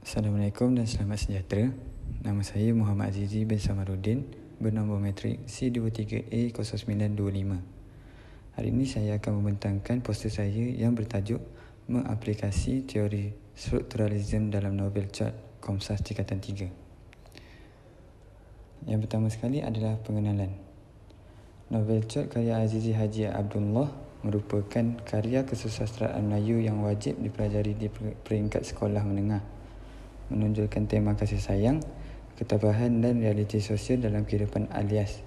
Assalamualaikum dan selamat sejahtera. Nama saya Muhammad Azizi bin Samaruddin, bernombor matrik C23A0925. Hari ini saya akan membentangkan poster saya yang bertajuk Mengaplikasi Teori Strukturalisme dalam Novel Chart Komsas Tingkatan 3. Yang pertama sekali adalah pengenalan. Novel Chart karya Azizi Haji Abdullah merupakan karya kesusastraan Melayu yang wajib dipelajari di peringkat sekolah menengah, menonjolkan tema kasih sayang, ketabahan dan realiti sosial dalam kehidupan Alias,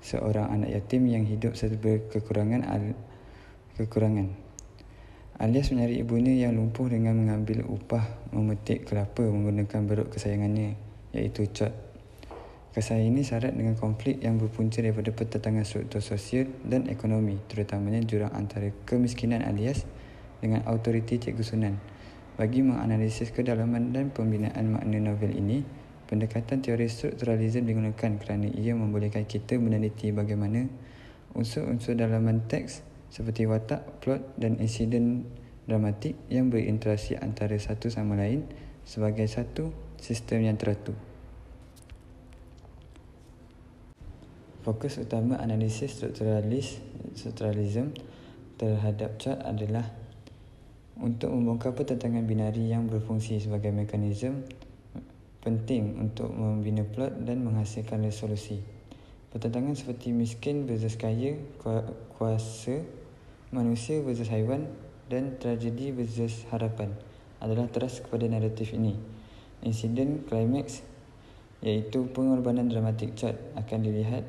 seorang anak yatim yang hidup serba kekurangan. Alias mencari ibunya yang lumpuh dengan mengambil upah memetik kelapa menggunakan beruk kesayangannya, iaitu cot. Kisah ini syarat dengan konflik yang berpunca daripada pertentangan struktur sosial dan ekonomi, terutamanya jurang antara kemiskinan Alias dengan autoriti Cikgu Sunan. Bagi menganalisis kedalaman dan pembinaan makna novel ini, pendekatan teori strukturalisme digunakan kerana ia membolehkan kita meneliti bagaimana unsur-unsur dalaman teks seperti watak, plot dan insiden dramatik yang berinteraksi antara satu sama lain sebagai satu sistem yang teratur. Fokus utama analisis strukturalisme terhadap chart adalah untuk membongkar pertentangan binari yang berfungsi sebagai mekanisme penting untuk membina plot dan menghasilkan resolusi. Pertentangan seperti miskin versus kaya, kuasa manusia versus haiwan dan tragedi versus harapan adalah teras kepada naratif ini. Insiden klimaks iaitu pengorbanan dramatik chart akan dilihat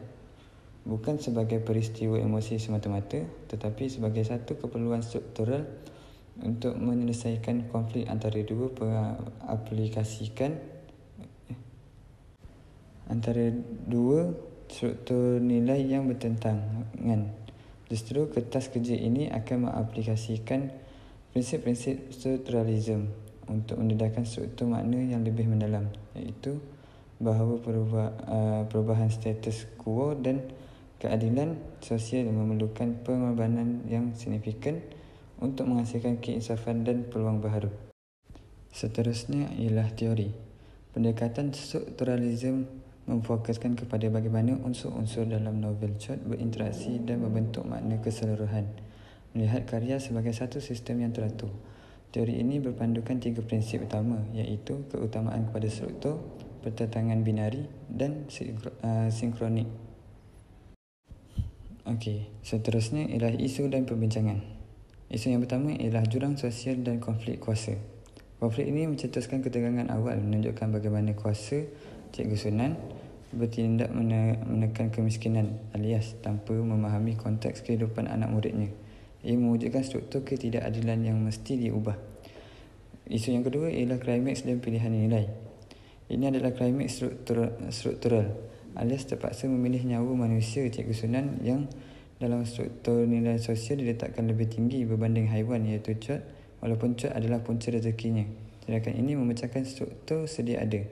bukan sebagai peristiwa emosi semata-mata, tetapi sebagai satu keperluan struktural untuk menyelesaikan konflik antara dua struktur nilai yang bertentangan. Justru kertas kerja ini akan mengaplikasikan prinsip-prinsip strukturalisme untuk mendedahkan struktur makna yang lebih mendalam, iaitu bahawa perubahan status quo dan keadilan sosial memerlukan pengorbanan yang signifikan untuk menghasilkan keinsafan dan peluang baharu. Seterusnya ialah teori. Pendekatan strukturalisme memfokuskan kepada bagaimana unsur-unsur dalam novel chart berinteraksi dan membentuk makna keseluruhan, melihat karya sebagai satu sistem yang teratur. Teori ini berpandukan 3 prinsip utama, iaitu keutamaan kepada struktur, pertentangan binari dan sinkronik. Seterusnya ialah isu dan perbincangan. Isu yang pertama ialah jurang sosial dan konflik kuasa. Konflik ini mencetuskan ketegangan awal menunjukkan bagaimana kuasa Cikgu Sunan bertindak menekan kemiskinan Alias tanpa memahami konteks kehidupan anak muridnya. Ia mewujudkan struktur ketidakadilan yang mesti diubah. Isu yang kedua ialah klimaks dan pilihan nilai. Ini adalah klimaks struktural. Alias terpaksa memilih nyawa manusia Cikgu Sunan yang dalam struktur nilai sosial diletakkan lebih tinggi berbanding haiwan, iaitu cot, walaupun cot adalah punca rezekinya. Tindakan ini memecahkan struktur sedia ada.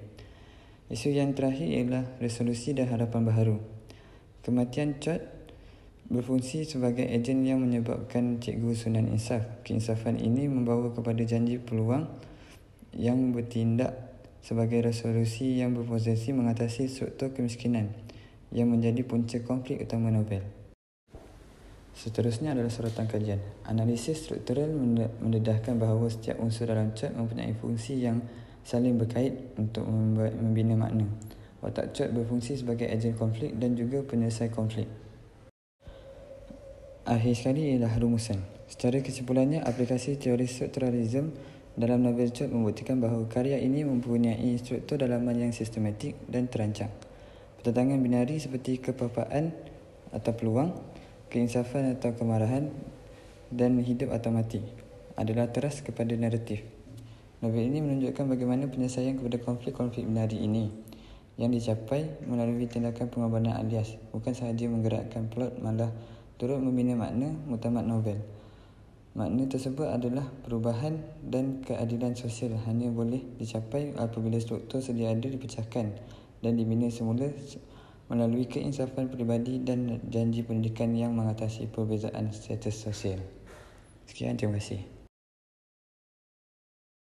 Isu yang terakhir ialah resolusi dan harapan baharu. Kematian cot berfungsi sebagai ejen yang menyebabkan Cikgu Sunan insaf. Keinsafan ini membawa kepada janji peluang yang bertindak sebagai resolusi yang berpotensi mengatasi struktur kemiskinan yang menjadi punca konflik utama novel. Seterusnya adalah sorotan kajian. Analisis struktural mendedahkan bahawa setiap unsur dalam chart mempunyai fungsi yang saling berkait untuk membina makna. Watak chart berfungsi sebagai ejen konflik dan juga penyelesai konflik. Akhir sekali ialah rumusan. Secara kesimpulannya, aplikasi teori strukturalisme dalam novel chart membuktikan bahawa karya ini mempunyai struktur dalaman yang sistematik dan terancang. Pertentangan binari seperti kepapaan atau peluang, keinsafan atau kemarahan, dan hidup atau mati adalah teras kepada naratif. Novel ini menunjukkan bagaimana penyelesaian kepada konflik-konflik binari ini yang dicapai melalui tindakan pengorbanan Alias bukan sahaja menggerakkan plot, malah turut membina makna muktamad novel. Makna tersebut adalah perubahan dan keadilan sosial hanya boleh dicapai apabila struktur sedia ada dipecahkan dan dibina semula melalui keinsafan peribadi dan janji pendidikan yang mengatasi perbezaan status sosial. Sekian, terima kasih.